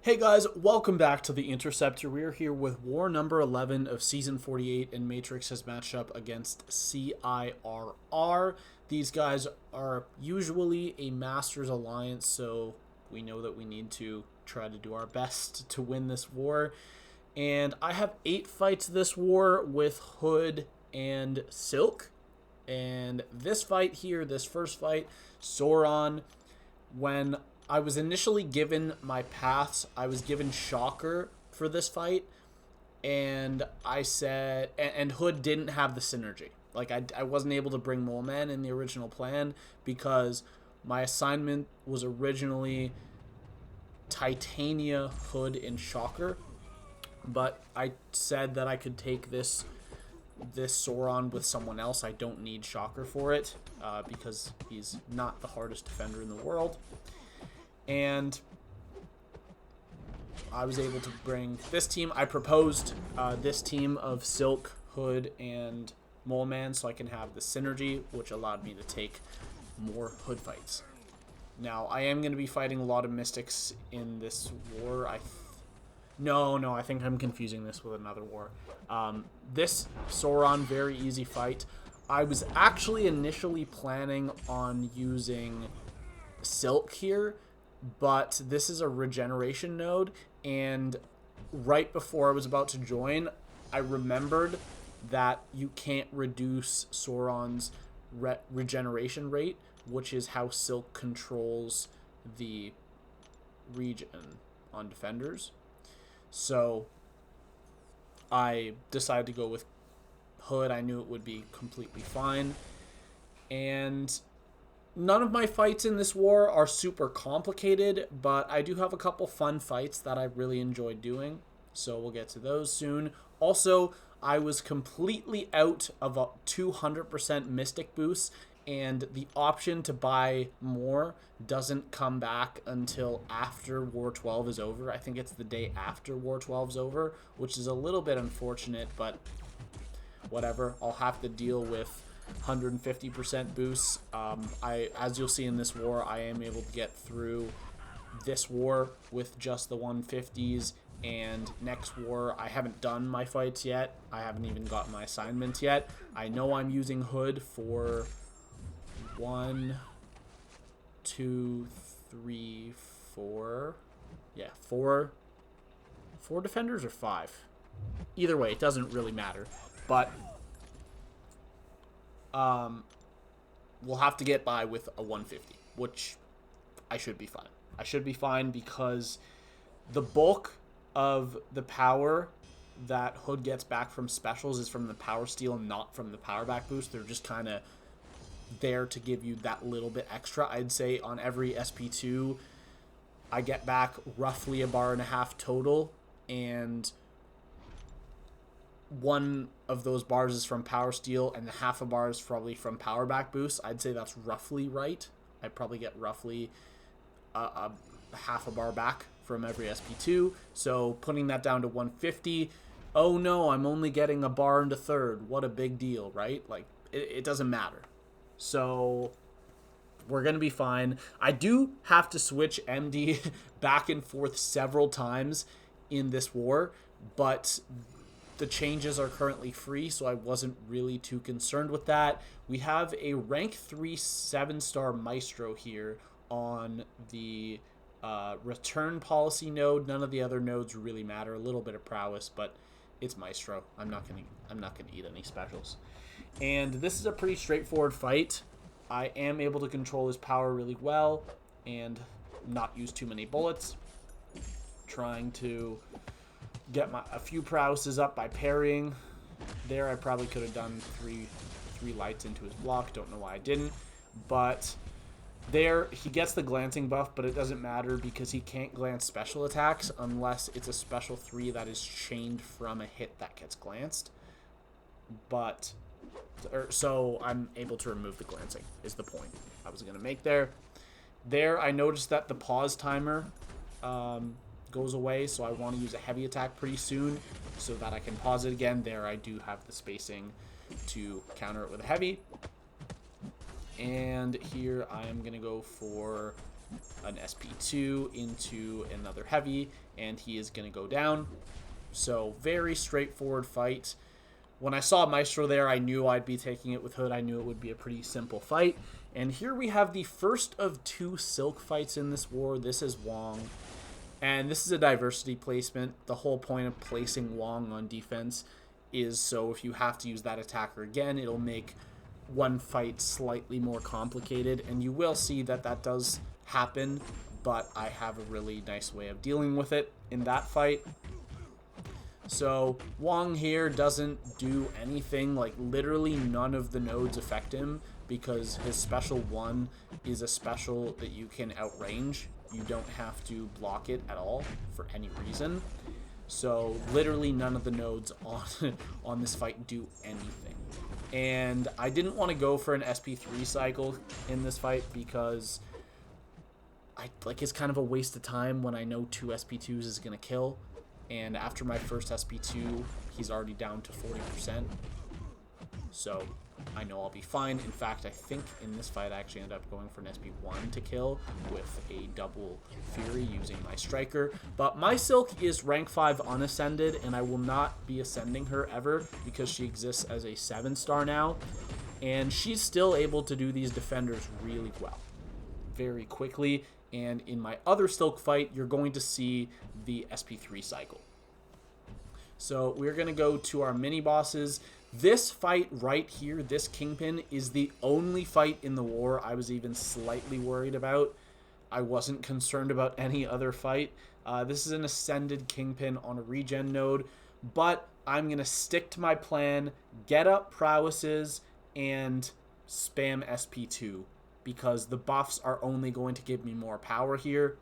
Hey guys, welcome back to the Interceptor. We're here with war number 11 of season 48, and Matrix has matched up against CIRR. These guys are usually a Masters alliance, so we know that we need to try to do our best to win this war. And I have 8 fights this war with Hood and Silk. And this fight here, this first fight, Sauron, when I was initially given my paths, I was given Shocker for this fight, and I said, and Hood didn't have the synergy. Like, I wasn't able to bring Mole Man in the original plan because my assignment was originally Titania, Hood, and Shocker, but I said that I could take this Sauron with someone else. I don't need Shocker for it because he's not the hardest defender in the world. And I was able to bring this team. I proposed this team of Silk, Hood, and Mole Man so I can have the synergy, which allowed me to take more Hood fights. Now, I am going to be fighting a lot of Mystics in this war. No, I think I'm confusing this with another war. This Sauron, very easy fight. I was actually initially planning on using Silk here, but this is a regeneration node, and right before I was about to join, I remembered that you can't reduce Sauron's regeneration rate, which is how Silk controls the regen on defenders. So I decided to go with Hood. I knew it would be completely fine, and none of my fights in this war are super complicated, but I do have a couple fun fights that I really enjoyed doing, so we'll get to those soon. Also, I was completely out of a 200% Mystic boost, and the option to buy more doesn't come back until after War 12 is over. I think it's the day after War 12 is over, which is a little bit unfortunate, but whatever. I'll have to deal with 150% boosts. As you'll see in this war, I am able to get through this war with just the 150s, and next war I haven't done my fights yet. I haven't even got my assignments yet. I know I'm using Hood for 1, 2, 3, 4. Yeah, four defenders or 5. Either way, it doesn't really matter. But we'll have to get by with a 150, which I should be fine. I should be fine because the bulk of the power that Hood gets back from specials is from the power steal, not from the power back boost. They're just kind of there to give you that little bit extra. I'd say on every SP2, I get back roughly a bar and a half total, and one of those bars is from power steal and the half a bar is probably from power back boost. I'd say that's roughly right. I probably get roughly a half a bar back from every SP2. So putting that down to 150, oh no, I'm only getting a bar into third. What a big deal, right? Like, it doesn't matter. So we're going to be fine. I do have to switch MD back and forth several times in this war, but the changes are currently free, so I wasn't really too concerned with that. We have a rank 3 7-star Maestro here on the return policy node. None of the other nodes really matter. A little bit of prowess, but it's Maestro. I'm not gonna eat any specials. And this is a pretty straightforward fight. I am able to control his power really well and not use too many bullets. Trying to get a few prowesses up by parrying. There, I probably could have done three lights into his block. Don't know why I didn't. But there, he gets the glancing buff, but it doesn't matter because he can't glance special attacks unless it's a special 3 that is chained from a hit that gets glanced. So I'm able to remove the glancing, is the point I was going to make there. There, I noticed that the pause timer goes away, so I want to use a heavy attack pretty soon so that I can pause it again. There, I do have the spacing to counter it with a heavy. And here I am going to go for an SP2 into another heavy, and he is going to go down. So very straightforward fight. When I saw Maestro there, I knew I'd be taking it with Hood. I knew it would be a pretty simple fight. And here we have the first of 2 Silk fights in this war. This is Wong. And this is a diversity placement. The whole point of placing Wong on defense is so if you have to use that attacker again, it'll make one fight slightly more complicated. And you will see that that does happen, but I have a really nice way of dealing with it in that fight. So Wong here doesn't do anything, like literally none of the nodes affect him because his special 1 is a special that you can outrange. You don't have to block it at all for any reason. So literally none of the nodes on this fight do anything. And I didn't want to go for an SP3 cycle in this fight because it's kind of a waste of time when I know 2 SP2s is going to kill. And after my first SP2, he's already down to 40%. So I know I'll be fine. In fact, I think in this fight I actually ended up going for an SP1 to kill with a double Fury using my Striker. But my Silk is rank 5 unascended, and I will not be ascending her ever because she exists as a 7-star now. And she's still able to do these defenders really well, very quickly. And in my other Silk fight, you're going to see the SP3 cycle. So we're going to go to our mini bosses. This fight right here, this Kingpin, is the only fight in the war I was even slightly worried about. I wasn't concerned about any other fight. This is an ascended Kingpin on a regen node, but I'm going to stick to my plan, get up prowesses, and spam SP2. Because the buffs are only going to give me more power here.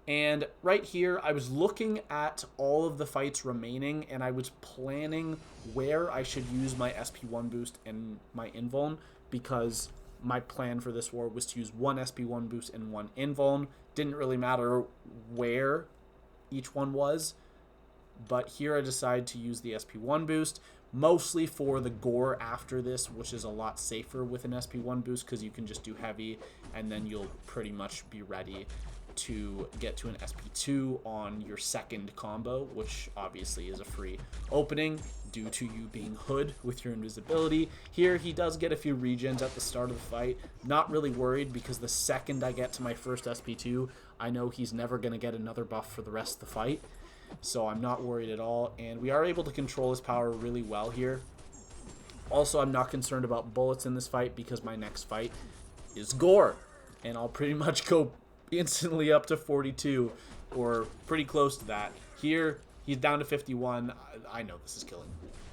And right here, I was looking at all of the fights remaining, and I was planning where I should use my SP1 boost and my invuln, because my plan for this war was to use 1 SP1 boost and 1 invuln. Didn't really matter where each one was, but here I decided to use the SP1 boost, mostly for the gore after this, which is a lot safer with an SP1 boost because you can just do heavy and then you'll pretty much be ready to get to an SP2 on your second combo, which obviously is a free opening due to you being Hood with your invisibility. Here he does get a few regens at the start of the fight. Not really worried because the second I get to my first SP2, I know he's never going to get another buff for the rest of the fight. So I'm not worried at all, and we are able to control his power really well here. Also, I'm not concerned about bullets in this fight because my next fight is gore, and I'll pretty much go instantly up to 42, or pretty close to that. Here, he's down to 51. I know this is killing.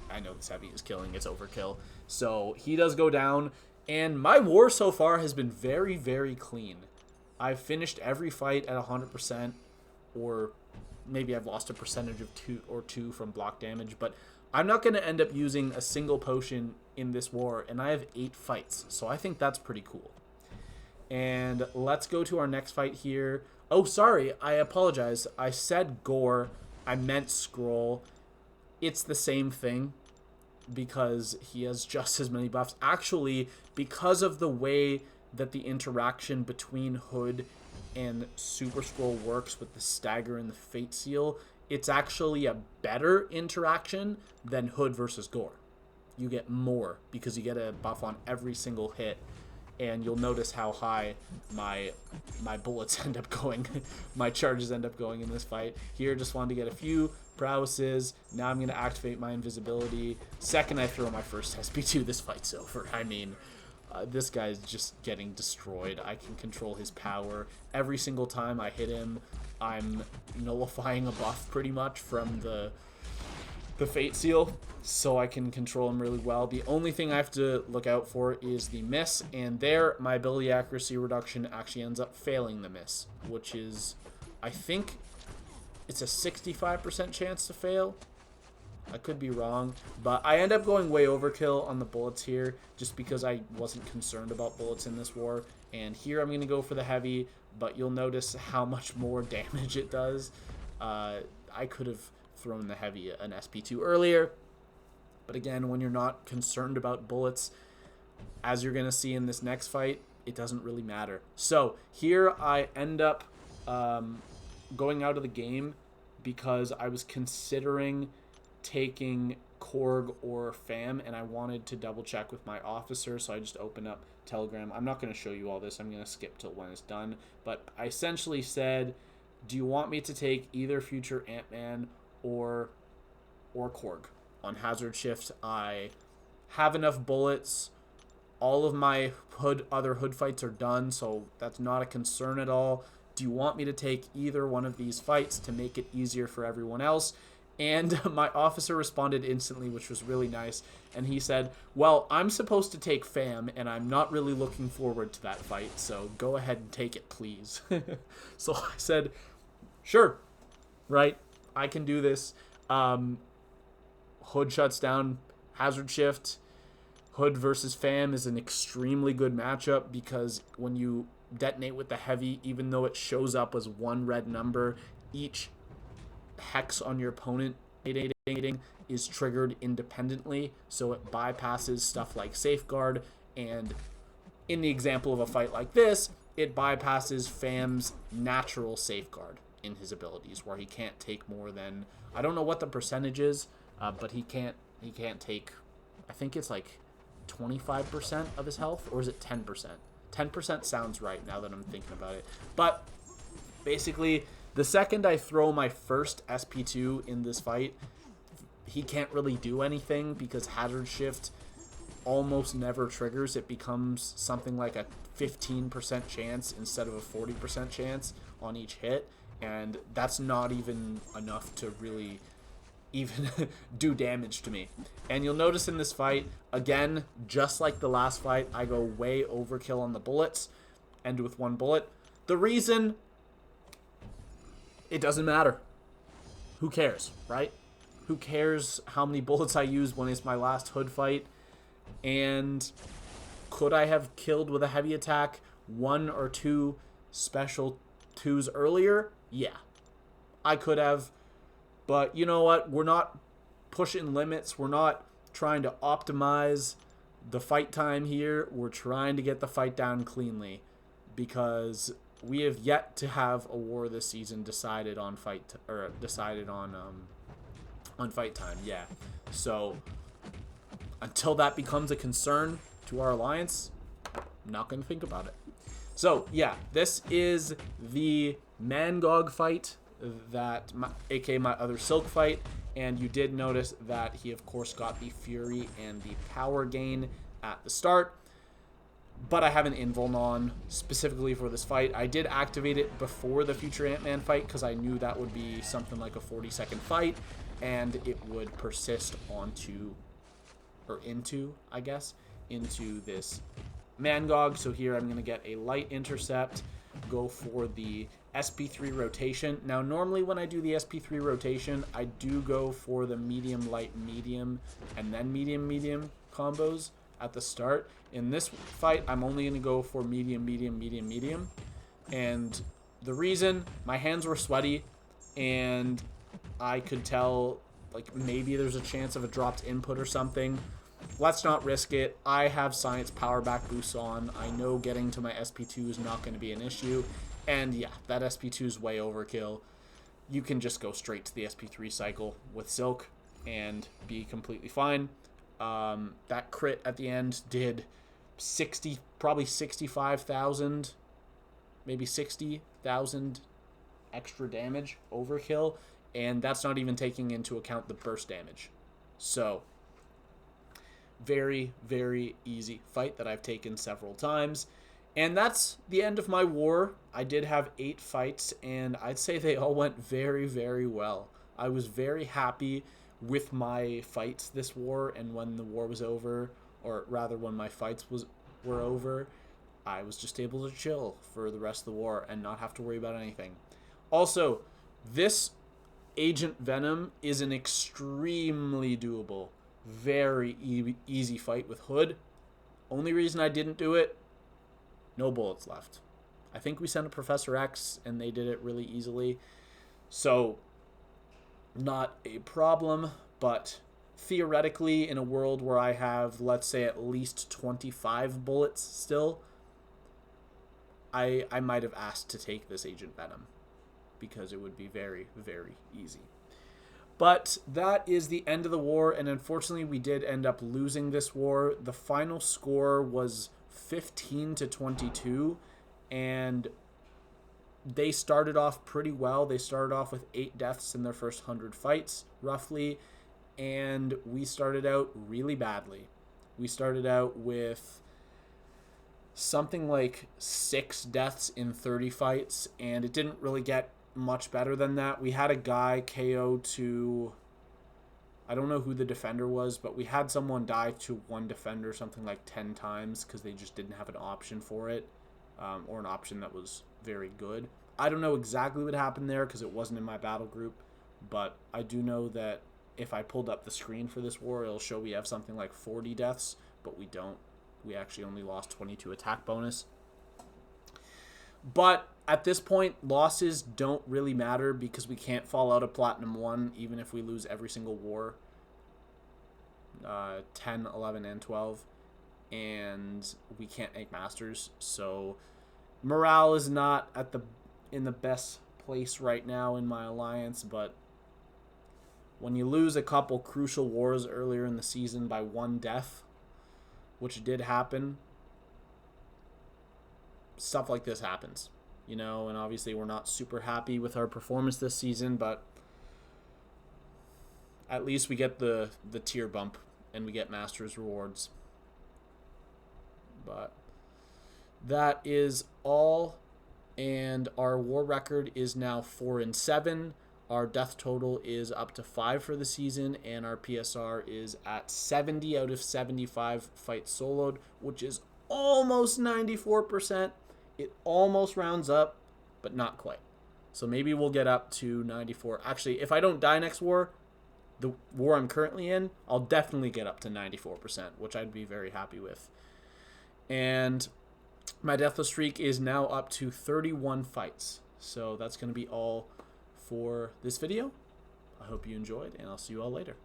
I know this heavy is killing. It's overkill. So he does go down, and my war so far has been very, very clean. I've finished every fight at 100%, or maybe I've lost a percentage of 2 from block damage, but I'm not going to end up using a single potion in this war, and I have 8 fights, so I think that's pretty cool. And let's go to our next fight here. Oh, sorry, I apologize. I said gore. I meant Skrull. It's the same thing because he has just as many buffs. Actually, because of the way that the interaction between Hood and Super Skrull works with the stagger and the fate seal, it's actually a better interaction than Hood versus Gore. You get more because you get a buff on every single hit, and you'll notice how high my bullets end up going, my charges end up going in this fight. Here, just wanted to get a few prowesses. Now I'm going to activate my invisibility. Second I throw my first SP2, this fight's over. I mean, this guy's just getting destroyed. I can control his power. Every single time I hit him, I'm nullifying a buff pretty much from the fate seal, so I can control him really well. The only thing I have to look out for is the miss, and there my ability accuracy reduction actually ends up failing the miss, which is, I think it's a 65% chance to fail. I could be wrong, but I end up going way overkill on the bullets here just because I wasn't concerned about bullets in this war. And here I'm going to go for the heavy, but you'll notice how much more damage it does. I could have thrown the heavy an SP2 earlier, but again, when you're not concerned about bullets, as you're going to see in this next fight, it doesn't really matter. So here I end up going out of the game because I was considering taking Korg or Fam, and I wanted to double check with my officer, so I just opened up Telegram. I'm not going to show you all this. I'm going to skip till when it's done. But I essentially said, do you want me to take either future AntMan or Korg? On Hazard Shift, I have enough bullets. All of my other hood fights are done, so that's not a concern at all. Do you want me to take either one of these fights to make it easier for everyone else? And my officer responded instantly, which was really nice. And he said, well, I'm supposed to take Fam, and I'm not really looking forward to that fight, so go ahead and take it, please. So I said, sure, right, I can do this. Hood shuts down Hazard Shift. Hood versus Fam is an extremely good matchup because when you detonate with the heavy, even though it shows up as one red number, each hex on your opponent is triggered independently, so it bypasses stuff like Safeguard, and in the example of a fight like this, it bypasses Fam's natural Safeguard in his abilities, where he can't take more than, I don't know what the percentage is, but he can't take, I think it's like 25% of his health, or is it 10%? 10% sounds right now that I'm thinking about it. But basically, the second I throw my first SP2 in this fight, he can't really do anything because Hazard Shift almost never triggers. It becomes something like a 15% chance instead of a 40% chance on each hit, and that's not even enough to really even do damage to me. And you'll notice in this fight, again, just like the last fight, I go way overkill on the bullets, end with one bullet. The reason, it doesn't matter. Who cares, right? Who cares how many bullets I use when it's my last hood fight? And could I have killed with a heavy attack 1 or 2 special 2s earlier? Yeah, I could have. But you know what? We're not pushing limits. We're not trying to optimize the fight time here. We're trying to get the fight down cleanly because we have yet to have a war this season decided on fight time. Yeah. So until that becomes a concern to our alliance, I'm not going to think about it. So yeah, this is the Mangog fight, aka my other Silk fight, and you did notice that he of course got the Fury and the power gain at the start, but I have an invuln on specifically for this fight. I did activate it before the future AntMan fight because I knew that would be something like a 40-second fight, and it would persist into this Mangog. So here I'm going to get a light intercept, go for the SP3 rotation. Now normally when I do the SP3 rotation, I do go for the medium, light, medium, and then medium, medium combos at the start. In this fight, I'm only going to go for medium, medium, medium, medium. And the reason, my hands were sweaty, and I could tell like maybe there's a chance of a dropped input or something. Let's not risk it. I have Science Power Back boosts on. I know getting to my SP2 is not going to be an issue. And yeah, that SP2 is way overkill. You can just go straight to the SP3 cycle with Silk and be completely fine. That crit at the end did probably 65,000, maybe 60,000 extra damage overkill. And that's not even taking into account the burst damage. So very, very easy fight that I've taken several times. And that's the end of my war. I did have 8 fights, and I'd say they all went very, very well. I was very happy with my fights this war, and when the war was over, or rather when my fights were over, I was just able to chill for the rest of the war and not have to worry about anything. Also, this Agent Venom is an extremely doable, very easy fight with Hood. Only reason I didn't do it, no bullets left. I think we sent a Professor X and they did it really easily. So, not a problem, but theoretically, in a world where I have, let's say, at least 25 bullets still, I might have asked to take this Agent Venom because it would be very, very easy. But that is the end of the war, and unfortunately we did end up losing this war. The final score was 15-22, and they started off pretty well. They started off with 8 deaths in their first 100 fights, roughly, and we started out really badly. We started out with something like 6 deaths in 30 fights, and it didn't really get much better than that. We had a guy KO to, I don't know who the defender was, but we had someone die to one defender something like 10 times because they just didn't have an option for it, or an option that was very good. I don't know exactly what happened there because it wasn't in my battle group, but I do know that if I pulled up the screen for this war, it'll show we have something like 40 deaths, but we don't. We actually only lost 22 attack bonus. But at this point, losses don't really matter because we can't fall out of Platinum 1 even if we lose every single war. 10, 11, and 12. And we can't make Masters. So morale is not in the best place right now in my alliance. But when you lose a couple crucial wars earlier in the season by 1 death, which did happen, stuff like this happens, you know, and obviously we're not super happy with our performance this season, but at least we get the tier bump and we get Masters rewards. But that is all, and our war record is now 4-7. Our death total is up to 5 for the season, and our PSR is at 70 out of 75 fights soloed, which is almost 94%. It almost rounds up, but not quite. So maybe we'll get up to 94. Actually, if I don't die next war, the war I'm currently in, I'll definitely get up to 94%, which I'd be very happy with. And my Deathless streak is now up to 31 fights. So that's going to be all for this video. I hope you enjoyed, and I'll see you all later.